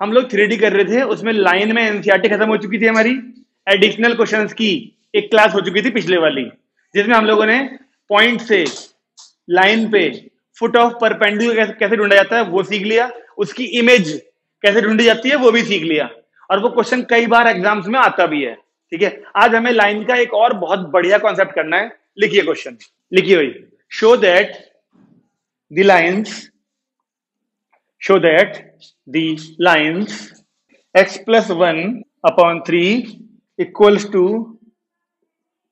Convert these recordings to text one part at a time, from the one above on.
हम लोग 3D कर रहे थे, उसमें लाइन में एनसीईआरटी खत्म हो चुकी थी हमारी, एडिशनल क्वेश्चंस की एक क्लास हो चुकी थी पिछले वाली, जिसमें हम लोगों ने पॉइंट से लाइन पे फुट ऑफ परपेंडिकुलर कैसे ढूंढा जाता है वो सीख लिया, उसकी इमेज कैसे ढूंढी जाती है वो भी सीख लिया, और वो क्वेश्चन कई बार एग्जाम्स में आता भी है। ठीक है, आज हमें लाइन का एक और बहुत बढ़िया कॉन्सेप्ट करना है। लिखिए क्वेश्चन, लिखिए भाई, show that the lines x plus 1 upon 3 equals to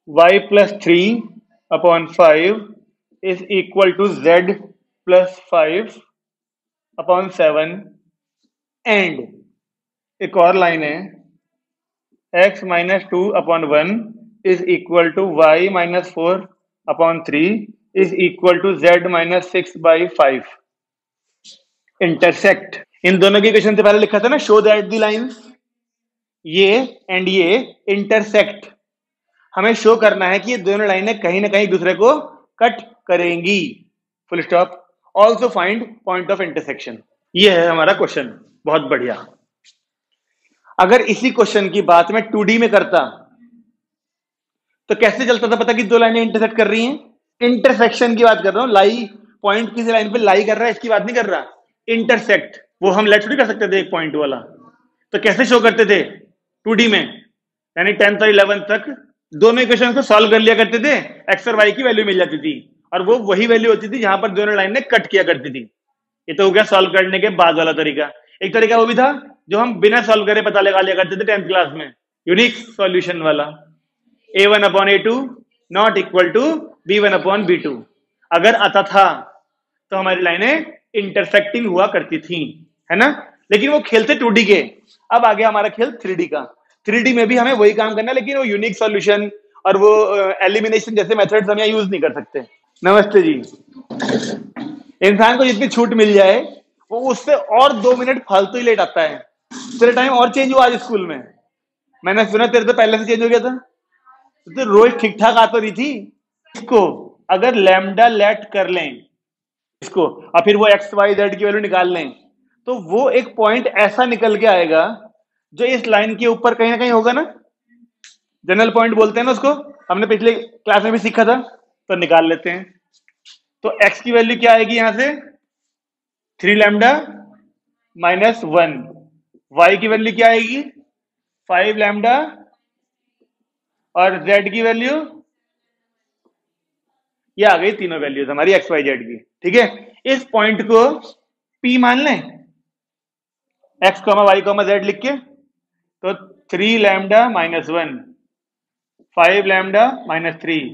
y plus 3 upon 5 is equal to z plus 5 upon 7 and एक और लाइन है x minus 2 upon 1 is equal to y minus 4 upon 3 is equal to z minus 6 by 5 intersect. इन दोनों की equation से पहले लिखा था ना, शो दैट द लाइन्स, ये एंड ये इंटरसेक्ट। हमें शो करना है कि ये दोनों लाइनें कहीं ना कहीं दूसरे को कट करेंगी, full stop. Also find point of intersection. ये है हमारा क्वेश्चन, बहुत बढ़िया। अगर इसी क्वेश्चन की बात मैं 2D में करता तो कैसे चलता था पता कि दो लाइनें इंटरसेक्ट कर रही हैं? इंटरसेक्शन की बात कर रहा हूं, लाई पॉइंट किसी लाइन पे लाई कर रहा है इसकी बात नहीं कर रहा, इंटरसेक्ट। वो हम लेट थोड़ी कर सकते थे एक पॉइंट वाला, तो कैसे शो करते थे 2D में? यानी 10th और 11th तक दोनों इक्वेशन को सॉल्व कर लिया करते थे, एक्स और वाई की वैल्यू मिल जाती थी, और वो वही वैल्यू होती थी जहां पर दोनों लाइन ने कट किया करती थी। ये तो हो गया सॉल्व करने के बाद वाला तरीका। एक तरीका वो भी था जो हम बिना सॉल्व करे पता लगा लिया करते थे 10th क्लास में, यूनिक सॉल्यूशन वाला, a1 upon a2 not equal to b1 upon b2। अगर आता था तो हमारी लाइनें इंटरसेक्टिंग हुआ करती थी, है ना। लेकिन वो खेल थे 2D के, अब आ गया हमारा खेल 3D का। 3D में भी हमें वही काम करना है, लेकिन वो यूनिक सॉल्यूशन और वो एलिमिनेशन जैसे मेथड्स हम यहाँ यूज नहीं कर सकते। नमस्ते जी। इंसान को जितनी छूट मिल जाए वो उससे और 2 मिनट फालतू ही लेट आता है। तेरा टाइम और चेंज हुआ आज स्कूल में? मैंने सुना तेरे तो पहले से चेंज हो गया था, तो रोज ठीक ठाक आ तो रही थी। इसको अगर लैम्डा लेट कर लें इसको, और फिर वो एक्स वाई जेड की वैल्यू निकाल लें, तो वो एक पॉइंट ऐसा निकल के आएगा जो इस लाइन के ऊपर कहीं ना कहीं होगा ना। जनरल पॉइंट बोलते हैं ना उसको, हमने पिछले क्लास में भी सीखा था। तो निकाल लेते हैं। तो x की वैल्यू क्या आएगी यहां से? 3 लैम्डा माइनस 1। y की वैल्यू क्या आएगी? 5 लैम्डा, और z की वैल्यू ये आ गई, तीनों वैल्यूज हमारी एक्स वाई जेड की। ठीक है, इस पॉइंट को P मान लें, x, y, z लिख के। तो 3 lambda minus 1, 5 lambda minus 3,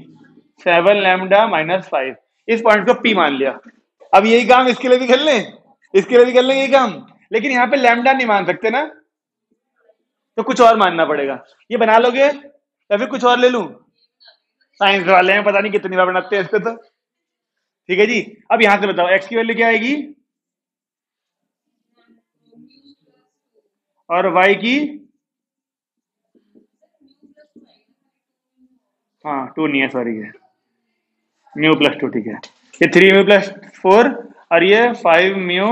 7 lambda minus 5, इस पॉइंट को P मान लिया। अब यही काम इसके लिए भी कर लें, इसके लिए भी कर लें यही काम, लेकिन यहां पे लैम्डा नहीं मान सकते ना, तो कुछ और मानना पड़ेगा। ये बना लोगे या फिर कुछ और ले लूं? साइंस वाले हैं, पता नहीं कितनी बार बनाते हैं इसको तो। ठीक है जी, अब यहां से बताओ x की वैल्यू क्या आएगी और y की? हाँ 2 नहीं है, सॉरी, है म्यू प्लस 2। ठीक है, ये 3 म्यू प्लस 4 और ये 5 म्यू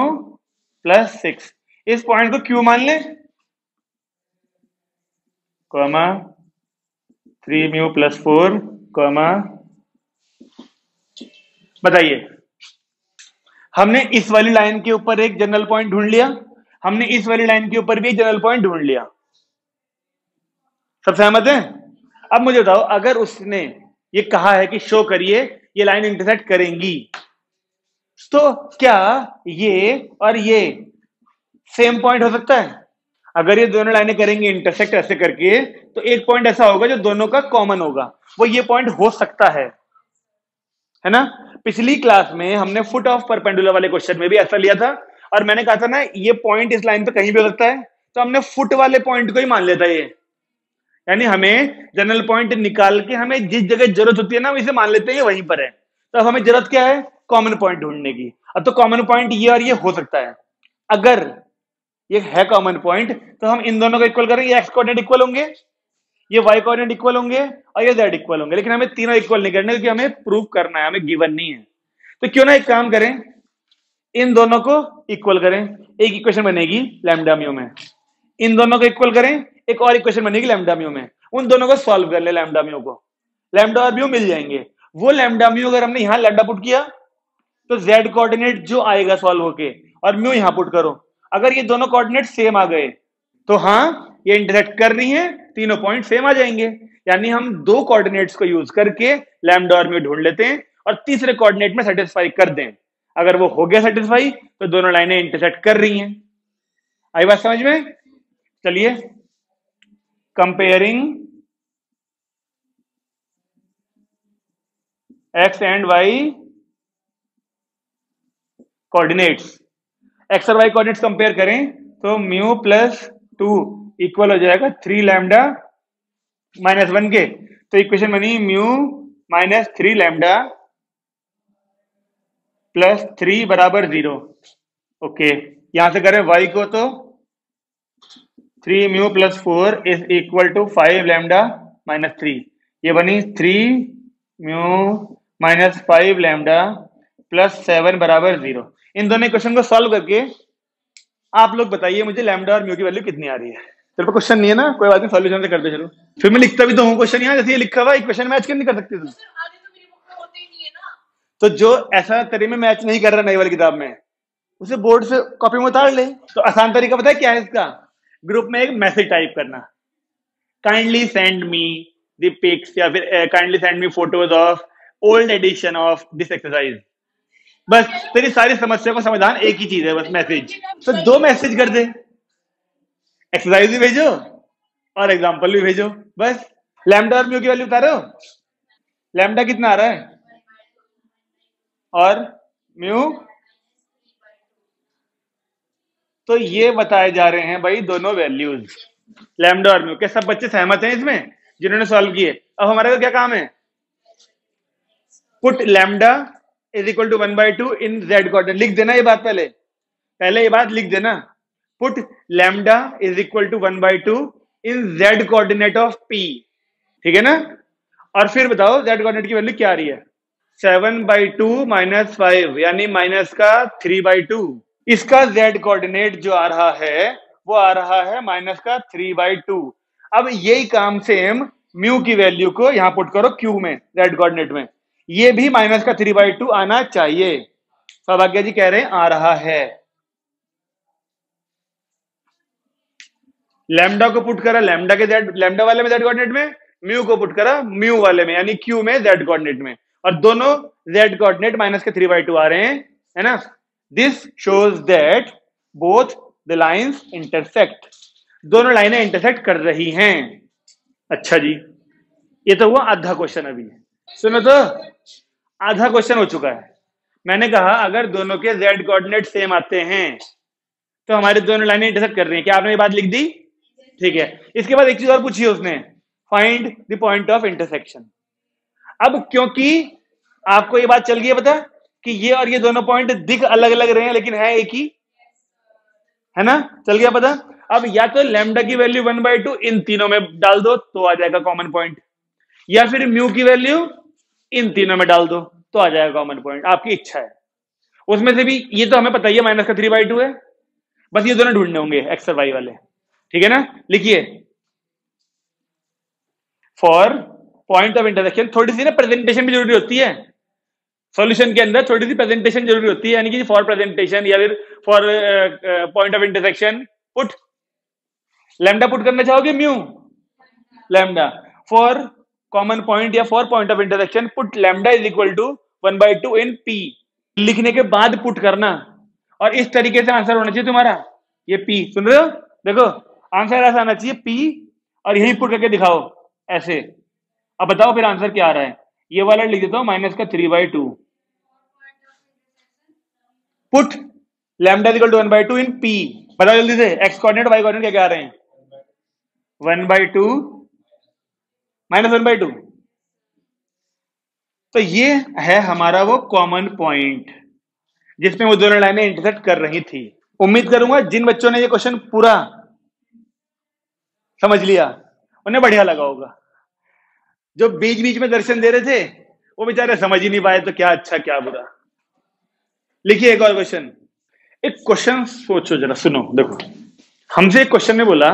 प्लस 6। इस पॉइंट को क्यू मान लें, कॉमा 3 म्यू प्लस 4, कॉमा। बताइए, हमने इस वाली लाइन के ऊपर एक जनरल पॉइंट ढूंढ लिया, हमने इस वाली लाइन के ऊपर भी एक जनरल पॉइंट ढूंढ लिया। सब सहमत हैं? अब मुझे बताओ, अगर उसने ये कहा है कि शो करिए ये लाइन इंटरसेक्ट करेंगी, तो क्या ये और ये सेम पॉइंट हो सकता है? अगर ये दोनों लाइनें करेंगी इंटरसेक्ट ऐसे करके, तो एक पॉइंट ऐसा होगा जो दोनों का कॉमन होगा, वो ये पॉइंट हो सकता है ना। पिछली क्लास में हमने फुट ऑफ परपेंडुलर वाले क्वेश्चन में भी ऐसा लिया था, और मैंने कहा था ना ये पॉइंट इस लाइन पे कहीं भी हो सकता है, तो हमने फुट वाले पॉइंट को ही मान लेता है ये। यानी हमें जनरल पॉइंट निकाल के हमें जिस जगह जरूरत होती है ना वैसे मान लेते हैं ये वहीं पर है। तो अब हमें जरूरत क्या है? कॉमन पॉइंट ढूंढने की। अब तो कॉमन पॉइंट ये और ये हो सकता है। अगर ये है कॉमन पॉइंट तो हम इन दोनों को इक्वल करेंगे, एक्स कोऑर्डिनेट इक्वल होंगे, ये वाई कोऑर्डिनेट इक्वल होंगे, और ये जेड इक्वल होंगे। लेकिन हमें तीनों इक्वल नहीं करने, क्योंकि हमें प्रूव करना है, हमें गिवन नहीं है। तो क्यों ना एक काम करें, इन दोनों को इक्वल करें, एक इक्वेशन बनेगी लैम्डा म्यू में। इन दोनों को इक्वल करें, एक और इक्वेशन बनेगी लैम्डा म्यू में। उन दोनों को सॉल्व कर ले, लैम्डा म्यू को, लैम्डा और म्यू मिल जाएंगे। वो लैम्डा म्यू अगर हमने यहां लैम्डा पुट किया तो जेड कोऑर्डिनेट जो आएगा सॉल्व होके, और म्यू यहां पुट करो, अगर ये दोनों कोऑर्डिनेट सेम आ गए तो हाँ ये इंटरसेक्ट कर रही हैं, तीनों पॉइंट सेम आ जाएंगे। यानी हम दो कोऑर्डिनेट्स को यूज करके लैम्डा और म्यू ढूंढ लेते हैं और तीसरे कोऑर्डिनेट में सेटिस्फाई कर दें। अगर वो हो गया सेटिस्फाई तो दोनों लाइनें इंटरसेक्ट कर रही हैं। आई बात समझ में? चलिए, comparing x and y coordinates, x और वाई कोऑर्डिनेट्स कंपेयर करें तो म्यू प्लस 2 इक्वल हो जाएगा 3 लैम्डा माइनस 1 के। तो इक्वेशन बनी म्यू माइनस 3 लैम्डा प्लस 3 बराबर 0। ओके, यहां से करें y को तो 3 mu plus 4 is equal to 5 lambda minus 3। ये बनी 3 म्यू माइनस 5 लैम्डा प्लस 7 बराबर 0। इन दोनों इक्वेशन को सॉल्व करके आप लोग बताइए मुझे लैम्डा और म्यू की वैल्यू कितनी आ रही है। तेरे पे क्वेश्चन नहीं है ना, कोई बात नहीं, सॉल्यूशन से करते चलो। फिर मैं लिखता भी तो हूँ क्वेश्चन, यहाँ जैसे ये लिखा हुआ इक्वेशन मैच क्यों नहीं कर सकते तुम? तो जो ऐसा तेरे में मैच नहीं कर रहा नई वाली किताब में, उसे बोर्ड से कॉपी में उतार ले। तो आसान तरीका पता है क्या है इसका? ग्रुप में एक मैसेज टाइप करना, kindly send me the pics, या फिर kindly send me photos of old edition of this exercise. बस तेरी सारी समस्या का समाधान एक ही चीज है, बस मैसेज। तो 2 मैसेज कर दे, एक्सरसाइज भी भेजो और एग्जांपल भी भेजो, बस। लैम्डा और म्यू की वैल्यू उतारो, लैम्डा कितना आ रहा है और म्यू, तो ये बताए जा रहे हैं भाई दोनों वैल्यूज, लैम्डा और म्यू के। सब बच्चे सहमत हैं इसमें जिन्होंने सॉल्व किए? अब हमारे को क्या काम है? Put lambda is equal to 1/2 in z coordinate. लिख देना ये बात, पहले ये बात लिख देना, put lambda is equal to 1/2 in z coordinate of p, ठीक है ना? और फिर बताओ जेड कोऑर्डिनेट की वैल्यू क्या आ रही है? 7/2 माइनस 5, यानी माइनस का 3/2। इसका जेड कोऑर्डिनेट जो आ रहा है वो आ रहा है माइनस का 3/2। अब यही काम सेम म्यू की वैल्यू को यहां पुट करो क्यू में, जेड कोऑर्डिनेट में, ये भी माइनस का 3/2 आना चाहिए। सौभाग्य जी कह रहे हैं आ रहा है। लैम्डा को पुट करा लैम्डा के जेड, लैम्डा वाले में जेड कोऑर्डिनेट में, म्यू को पुट करा म्यू वाले में यानी क्यू में जेड कोऑर्डिनेट में, और दोनों जेड कोऑर्डिनेट माइनस के 3/2 आ रहे हैं, है ना? This shows that both the lines intersect, दोनों लाइनें इंटरसेक्ट कर रही हैं। अच्छा जी, ये तो हुआ आधा क्वेश्चन। अभी सुनो तो, आधा क्वेश्चन हो चुका है। मैंने कहा अगर दोनों के जेड कोऑर्डिनेट सेम आते हैं तो हमारी दोनों लाइनें इंटरसेक्ट कर रही हैं। क्या आपने ये बात लिख दी? ठीक है। इसके बाद एक चीज और पूछी उसने, find the point of intersection. अब क्योंकि आपको ये बात चल गई है पता कि ये और ये दोनों पॉइंट दिख अलग अलग रहे हैं लेकिन है एक ही, है ना? चल गया पता। अब या तो लैम्डा की वैल्यू 1/2 इन तीनों में डाल दो तो आ जाएगा कॉमन पॉइंट, या फिर म्यू की वैल्यू इन तीनों में डाल दो तो आ जाएगा कॉमन पॉइंट, आपकी इच्छा है। उसमें से भी ये तो हमें पता ही है माइनस का 3/2 है, बस ये दोनों ढूंढने होंगे एक्स और वाई वाले, ठीक है ना? लिखिए, फॉर पॉइंट ऑफ इंटरसेक्शन, थोड़ी सी ना प्रेजेंटेशन भी जरूरी होती है सॉल्यूशन के अंदर, थोड़ी सी प्रेजेंटेशन जरूरी होती है, यानी कि फॉर प्रेजेंटेशन या फिर for point of intersection put lambda put करना चाहोगे mu lambda, for common point या for point of intersection put lambda is equal to 1/2 in P. लिखने के बाद पुट करना, और इस तरीके से आंसर होना चाहिए तुम्हारा। ये पी सुन रहे हो? देखो आंसर ऐसा आना चाहिए पी, और यही पुट करके दिखाओ ऐसे। अब बताओ फिर आंसर क्या आ रहा है? ये वाला लिख देता हूं माइनस का 3/2, put lambda equal to 1/2 in p. बताओ जल्दी से, एक्स कोऑर्डिनेट वाई कोऑर्डिनेट क्या आ रहे हैं? 1/2 माइनस 1/2। तो ये है हमारा वो कॉमन पॉइंट जिसमें वो दोनों लाइनें इंटरसेक्ट कर रही थी। उम्मीद करूंगा जिन बच्चों ने ये क्वेश्चन पूरा समझ लिया उन्हें बढ़िया लगा होगा। जो बीच बीच में दर्शन दे रहे थे वो बेचारे समझ ही नहीं पाए, तो क्या अच्छा क्या बुरा। लिखिए एक और क्वेश्चन। एक क्वेश्चन सोचो जरा, सुनो देखो, हमसे एक क्वेश्चन ने बोला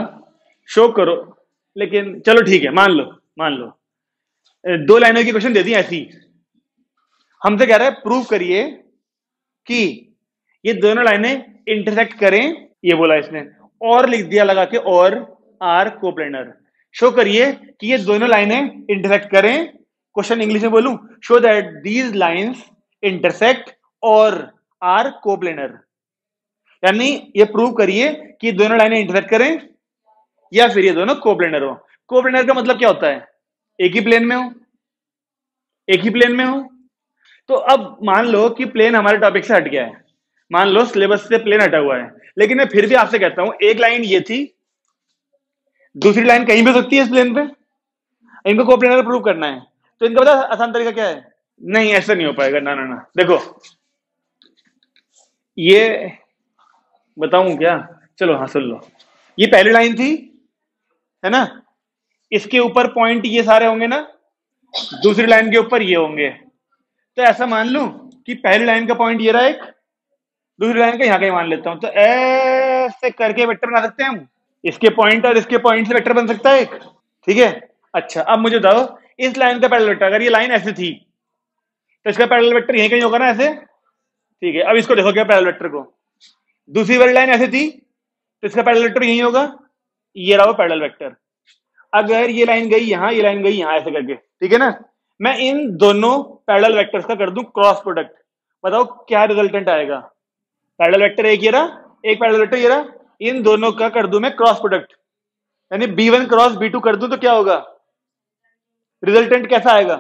शो करो, लेकिन चलो ठीक है, मान लो 2 लाइनों की क्वेश्चन दे दी ऐसी, हमसे कह रहा है प्रूव करिए कि ये दोनों लाइनें इंटरसेक्ट करें, ये बोला इसने, और लिख दिया लगा के, और आर कोप्लेनर। शो करिए कि ये दोनों लाइनें इंटरसेक्ट करें, क्वेश्चन इंग्लिश में बोलूं, show that these lines intersect और आर कोप्लेनर, यानी ये प्रूव करिए कि दोनों लाइनें इंटरसेक्ट करें या फिर ये दोनों कोप्लेनर हो। कोप्लेनर का मतलब क्या होता है? एक ही प्लेन में हो, एक ही प्लेन में हो। तो अब मान लो कि प्लेन हमारे टॉपिक से हट गया है, मान लो सिलेबस से प्लेन हटा हुआ है, लेकिन मैं फिर भी आपसे कहता हूं एक लाइन ये थी, दूसरी लाइन कहीं भी हो सकती है इस प्लेन पे, इनको कोप्लेनर प्रूव करना है, तो इनका पता आसान तरीका क्या है? नहीं, ऐसा नहीं हो पाएगा, ना ना ना। देखो ये बताऊं क्या? चलो हाँ सुन लो, ये पहली लाइन थी, है ना, इसके ऊपर पॉइंट ये सारे होंगे ना, दूसरी लाइन के ऊपर ये होंगे, तो ऐसा मान लूं कि पहली लाइन का पॉइंट ये रहा एक, दूसरी लाइन का यहां कहीं मान लेता हूं, तो ऐसे करके वेक्टर बना सकते हैं हम, इसके पॉइंट और इसके पॉइंट से वेक्टर बन सकता है एक, ठीक है। अच्छा अब मुझे बताओ, इस लाइन का पैरेलल वेक्टर, अगर ये लाइन ऐसे थी तो इसका पैरेलल वेक्टर यहीं कहीं होगा ना, ऐसे, ठीक है। अब इसको देखो क्या पैरेलल वेक्टर को, दूसरी वाली लाइन ऐसे थी तो इसका पैरेलल वेक्टर यहीं होगा, ये रहा वो पैरेलल वेक्टर। अगर ये लाइन गई यहां, ये लाइन गई यहां, ऐसे करके, ठीक है ना, मैं इन दोनों पैरेलल वेक्टर्स का कर दूं क्रॉस प्रोडक्ट, बताओ क्या रिजल्टेंट आएगा? पैरेलल वेक्टर एक ये रहा, एक पैरेलल वेक्टर ये रहा, इन दोनों का कर दूं मैं क्रॉस प्रोडक्ट, यानी b1 क्रॉस b2 कर दूं तो क्या होगा? रिजल्टेंट कैसा आएगा?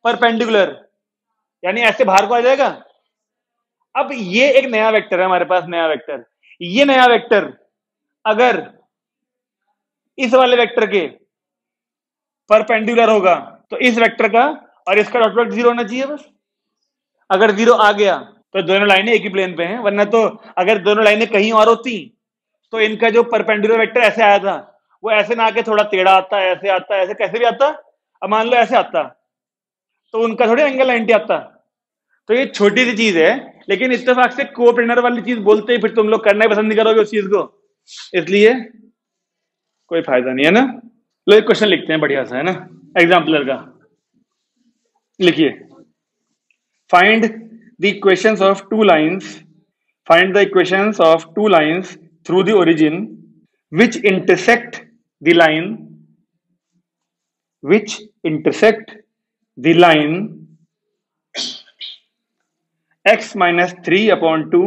परपेंडिकुलर, यानी ऐसे बाहर को आ जाएगा। अब ये एक नया वेक्टर है हमारे पास, नया वेक्टर, ये नया वेक्टर अगर इस वाले वेक्टर के परपेंडिकुलर होगा तो इस वेक्टर का और इसका डॉट प्रोडक्ट 0 होना चाहिए बस। अगर 0 आ गया तो दोनों लाइनें एक ही प्लेन पे हैं, वरना तो अगर दोनों लाइनें कहीं और होती तो इनका जो परपेंडिकुलर वेक्टर ऐसे आया था वो ऐसे ना आके थोड़ा टेढ़ा आता, ऐसे आता, ऐसे कैसे भी आता, अब मान लो ऐसे आता तो उनका थोड़ी एंगल 90 आता। तो ये छोटी सी चीज है, लेकिन इत्तेफाक से कोप्लेनर वाली चीज बोलते ही फिर तुम लोग करना ही पसंद नहीं करोगे उस चीज को, इसलिए कोई फायदा नहीं है ना। लो एक क्वेश्चन लिखते हैं बढ़िया सा, है ना, एग्जाम्पलर का। लिखिए, find the equations of two lines, find the equations of two lines through the origin which intersect the line, which intersect the line x minus 3 upon 2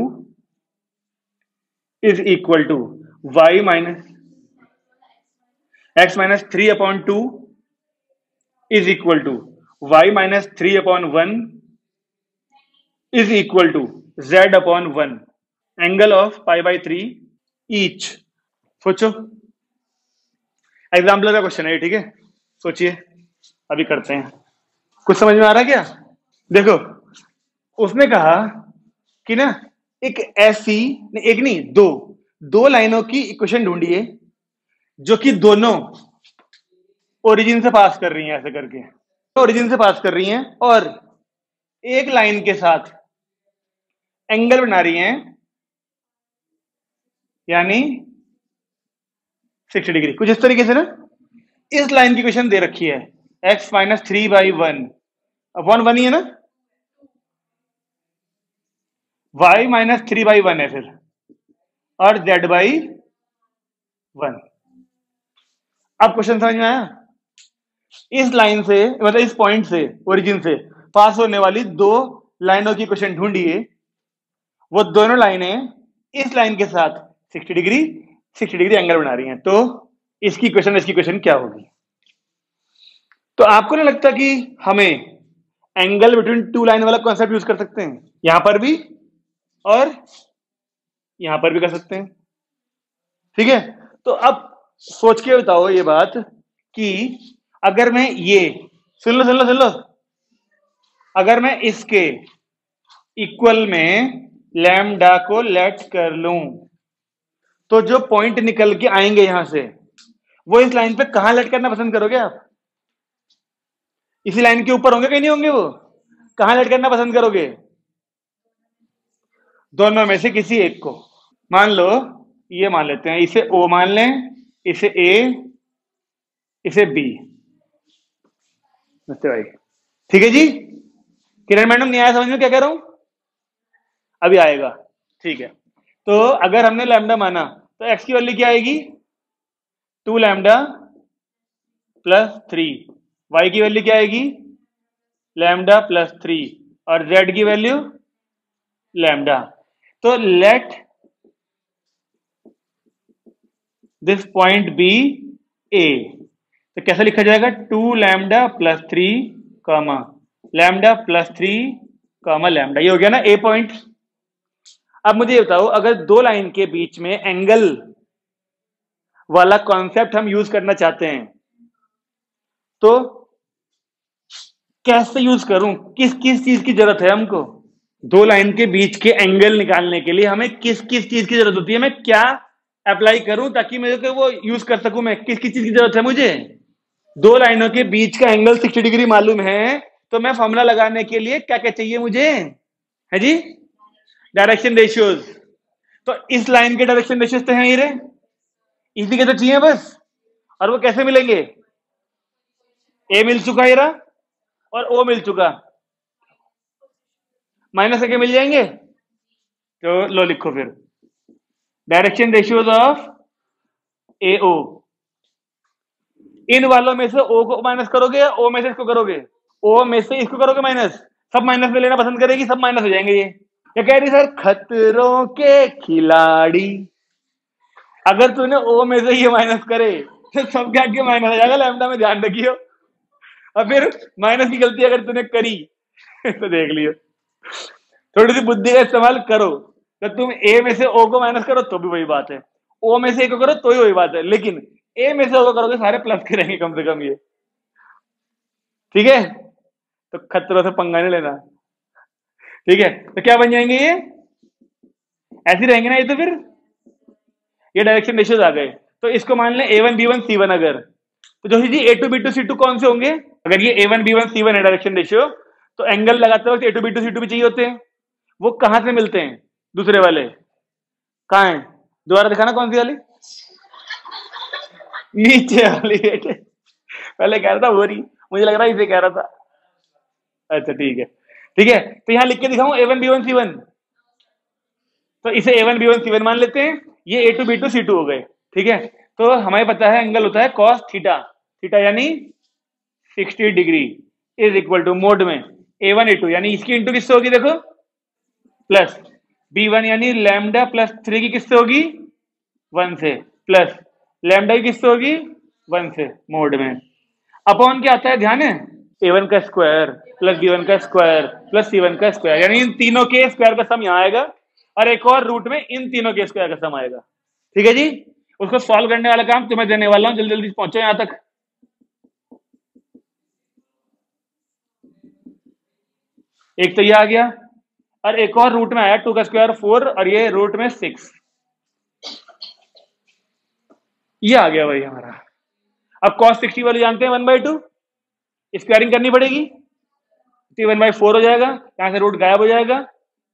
is equal to y minus x minus 3 upon 2 is equal to y minus 3 upon 1 is equal to z upon 1, angle of pi by 3 each। सोचो, exemplar का question है, ठीक है, सोचिए, अभी करते हैं। कुछ समझ में आ रहा है क्या? देखो उसने कहा कि ना एक ऐसी, एक नहीं, दो लाइनों की इक्वेशन ढूंढिए जो कि दोनों ओरिजिन से पास कर रही हैं, ऐसे करके ओरिजिन से पास कर रही हैं और एक लाइन के साथ एंगल बना रही हैं, यानी 60 डिग्री, कुछ इस तरीके से ना। इस लाइन की इक्वेशन दे रखी है x माइनस 3 बाई 1 अपॉन 1 ही है ना, y माइनस 3 बाई 1 है फिर, और z बाई 1। अब क्वेश्चन समझ में आया? इस लाइन से, मतलब इस पॉइंट से, ओरिजिन से पास होने वाली दो लाइनों की इक्वेशन ढूंढिए, वो दोनों लाइनें इस लाइन के साथ 60 डिग्री एंगल बना रही हैं, तो इसकी इक्वेशन इसकी इक्वेशन क्या होगी? तो आपको नहीं लगता कि हमें एंगल बिटवीन टू लाइन वाला कॉन्सेप्ट यूज कर सकते हैं, यहां पर भी और यहां पर भी कर सकते हैं, ठीक है। तो अब सोच के बताओ ये बात कि अगर मैं ये, सुन लो, अगर मैं इसके इक्वल में लैम्डा को लेट कर लूं तो जो पॉइंट निकल के आएंगे यहां से वो इस लाइन पे कहां लेट करना पसंद करोगे आप? इसी लाइन के ऊपर होंगे, कहीं नहीं होंगे, वो कहां लेट करना पसंद करोगे? दोनों में से किसी एक को। मान लो ये मान लेते हैं, इसे ओ मान लें, इसे ए, इसे बी। नमस्ते भाई। ठीक है जी। किरण मैडम नहीं आया समझ में क्या कह रहा हूं? अभी आएगा। ठीक है। तो अगर हमने लैम्डा माना तो एक्स की वैल्यू क्या आएगी? 2 लैम्डा प्लस 3। वाई की वैल्यू क्या आएगी? Lambda plus 3। और जेड की वैल्यू लैम्डा। तो लेट दिस पॉइंट बी ए। तो कैसा लिखा जाएगा? 2 लैम्डा प्लस 3 कामा लैम्डा प्लस 3 कामा लैम्डा। ये हो गया ना ए पॉइंट। अब मुझे बताओ, अगर दो लाइन के बीच में एंगल वाला कॉन्सेप्ट हम यूज करना चाहते हैं तो कैसे यूज करूं? किस किस चीज की जरूरत है हमको? दो लाइन के बीच के एंगल निकालने के लिए हमें किस किस चीज की जरूरत होती है? मैं क्या अप्लाई करूं ताकि मेरे को वो यूज कर सकूं? मैं किस किस चीज की जरूरत है मुझे? दो लाइनों के बीच का एंगल 60 डिग्री मालूम है, तो मैं फॉर्मूला लगाने के लिए क्या क्या चाहिए मुझे? है जी, डायरेक्शन रेशियोज। तो इस लाइन के डायरेक्शन रेशियोज तो हैं ये रे, इसी के तो चाहिए बस। और वो कैसे मिलेंगे? ए मिल चुका ये रहा और ओ मिल चुका, माइनस करके मिल जाएंगे। तो लो लिखो फिर, डायरेक्शन रेशियोज ऑफ ए ओ। इन वालों में से ओ को माइनस करोगे या ओ में से इसको करोगे? ओ में से इसको करोगे माइनस। सब माइनस में लेना पसंद करेगी, सब माइनस हो जाएंगे ये। क्या कह रही सर? खतरों के खिलाड़ी। अगर तूने ओ में से ये माइनस करे तो सब क्या के माइनस हो जाएगा लैम्डा में, ध्यान रखियो। और फिर माइनस की गलती अगर तूने करी तो देख लियो। थोड़ी सी बुद्धि का इस्तेमाल करो। तो तुम ए में से ओ को माइनस करो तो भी वही बात है, ओ में से ए को करो तो ही वही बात है, लेकिन ए में से ओ को करोगे सारे प्लस के रहेंगे कम से कम ये। ठीक है, तो खतरों से पंगा नहीं लेना। ठीक है, तो क्या बन जाएंगे ये? ऐसे रहेंगे ना ये। तो फिर ये डायरेक्शन रेशियोज आ गए। तो इसको मान लें A1 B1 C1। अगर तो Joshi ji A2 B2 C2 कौन से होंगे? अगर ये A1 B1 C1 है डायरेक्शन रेशियो, तो एंगल लगाते वक्त A2 B2 C2 भी चाहिए होते हैं। वो कहां से मिलते हैं? दूसरे वाले कहां है? दोबारा दिखाना, कौन सी वाली? नीचे वाली बेटे। पहले कह रहा था वो रही, मुझे लग रहा है इसे कह रहा था। अच्छा ठीक है। ठीक है, तो यहां लिख के दिखाऊं A1 B1 C1। तो इसे A1 B1 C1 मान लेते हैं, ये A2 B2 C2 हो गए। ठीक है, तो हमें पता है एंगल होता है cos थीटा। थीटा यानी 60 degree is equal to mod में A1 A2, यानी इसकी इंटू किससे होगी देखो, प्लस B1 यानी लैम्डा प्लस 3 की किससे होगी? 1 से, प्लस लैम्डा की किससे होगी? 1 से, मोड में। अपॉन क्या आता है ध्यान है? A1 का स्क्वायर प्लस B1 का स्क्वायर प्लस C1 का स्क्वायर, यानी इन तीनों के स्क्वायर का सम यहां आएगा और एक और रूट में इन तीनों के स्क्वायर का सम आएगा। ठीक है जी, उसको सॉल्व करने वाला काम तुम्हें देने वाला हूं, जल्दी जल्दी पहुंचो यहां तक। एक तो ये आ गया और एक और रूट में आया 2 का स्क्वायर 4 और ये रूट में 6। ये आ गया भाई हमारा। अब cos 60 वाले जानते हैं 1/2, स्क्वायरिंग करनी पड़ेगी, 1/4 हो जाएगा, यहां से रूट गायब हो जाएगा,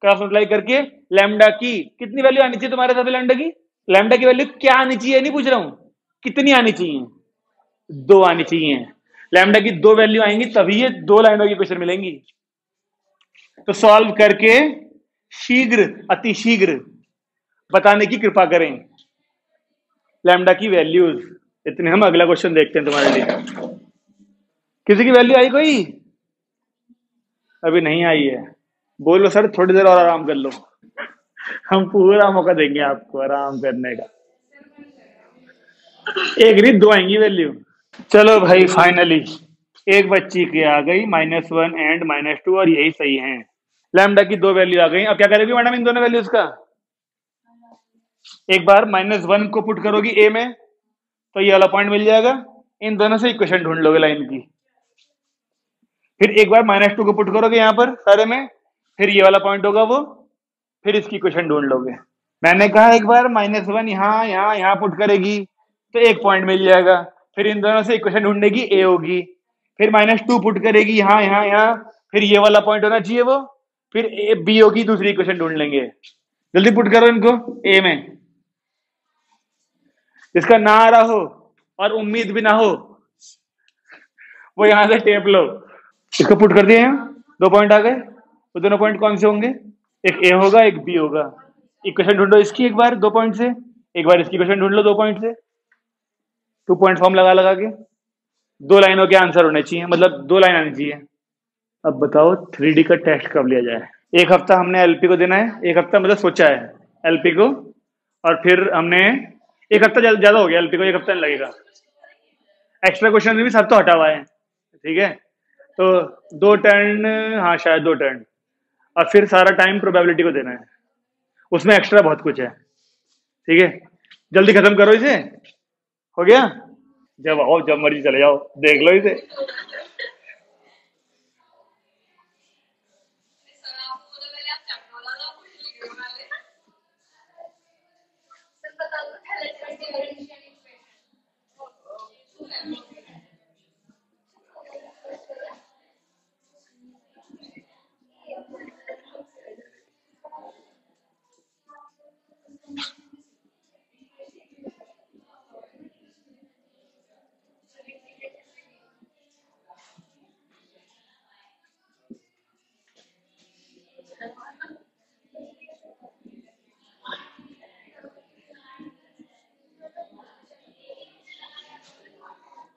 क्रॉस मल्टीप्लाई करके लैम्डा की कितनी वैल्यू आनी चाहिए तुम्हारे साथ? लैम्डा की, लैम्डा की वैल्यू क्या आनी चाहिए नहीं पूछ रहा हूं, कितनी आनी चाहिए? 2 आनी चाहिए। लैम्डा की 2 वैल्यू आएंगी तभी ये 2 लाइनों की क्वेश्चन मिलेंगी। तो सॉल्व करके शीघ्र, अति शीघ्र बताने की कृपा करें लैम्डा की वैल्यूज। इतने हम अगला क्वेश्चन देखते हैं तुम्हारे लिए। किसी की वैल्यू आई कोई? अभी नहीं आई है? बोलो सर थोड़ी देर और आराम कर लो, हम पूरा मौका देंगे आपको आराम करने का। एक नहीं, 2 आएंगी वैल्यू। चलो भाई फाइनली एक बच्ची की आ गई -1 एंड -2 और यही सही है। लैम्डा की 2 वैल्यू आ गई। अब क्या करेगी मैडम इन दोनों वैल्यूज का? एक बार -1 को पुट करोगी ए में तो ये वाला पॉइंट मिल जाएगा, इन दोनों से इक्वेशन ढूंढ लोगे लाइन की। फिर एक बार -2 को पुट करोगे यहां पर सारे में, फिर ये वाला पॉइंट होगा वो, फिर इसकी इक्वेशन ढूंढ लोगे। मैंने कहा एक बार -1 यहां यहां यहां पुट करेगी तो एक पॉइंट मिल जाएगा, फिर इन दोनों से इक्वेशन ढूंढेगी ए होगी, फिर -2 पुट करेगी यहां यहां यहां, फिर ये वाला पॉइंट होना चाहिए वो, फिर ए बी होगी, दूसरी इक्वेशन ढूंढ लेंगे। जल्दी पुट करो इनको ए में। जिसका ना आ रहा हो और उम्मीद भी ना हो वो यहां से टेप लो। इसको पुट कर दिए हैं, 2 पॉइंट आ गए। वो दोनों पॉइंट कौन से होंगे? एक ए होगा, एक बी होगा। इक्वेशन ढूंढो इसकी एक बार 2 पॉइंट से, एक बार इसकी इक्वेशन ढूंढ लो 2 पॉइंट से। 2 पॉइंट फॉर्म लगा लगा के 2 लाइनों के आंसर होने चाहिए, मतलब 2 लाइन आनी चाहिए। अब बताओ 3D का टेस्ट कब लिया जाए? एक हफ्ता हमने एलपी को देना है, एक हफ्ता मतलब सोचा है एलपी को, और फिर हमने एक हफ्ता ज्यादा हो गया, एलपी को 1 हफ्ता नहीं लगेगा। एक्स्ट्रा क्वेश्चन भी सब तो हटा हुआ है, ठीक है। तो 2 टर्न, हाँ शायद 2 टर्न, और फिर सारा टाइम प्रोबेबिलिटी को देना है, उसमें एक्स्ट्रा बहुत कुछ है, ठीक है। जल्दी खत्म करो इसे, हो गया। जब आओ जब मर्जी चले जाओ, देख लो इसे।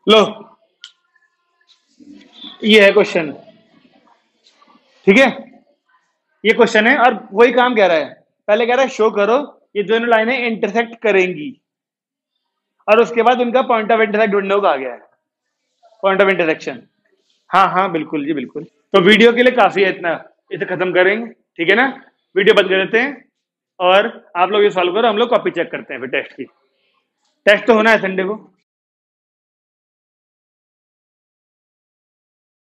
लो ये है क्वेश्चन, ठीक है। ये क्वेश्चन है और वही काम कह रहा है। पहले कह रहा है शो करो ये दोनों लाइनें इंटरसेक्ट करेंगी, और उसके बाद उनका पॉइंट ऑफ इंटरसेक्ट ढूंढने को कहा गया है, पॉइंट ऑफ इंटरसेक्शन। हाँ हाँ बिल्कुल जी बिल्कुल। तो वीडियो के लिए काफी है इतना, इसे खत्म करेंगे, ठीक है ना। वीडियो बंद कर देते हैं और आप लोग ये सॉल्व करो, हम लोग कॉपी चेक करते हैं फिर टेस्ट की। टेस्ट तो होना है संडे को।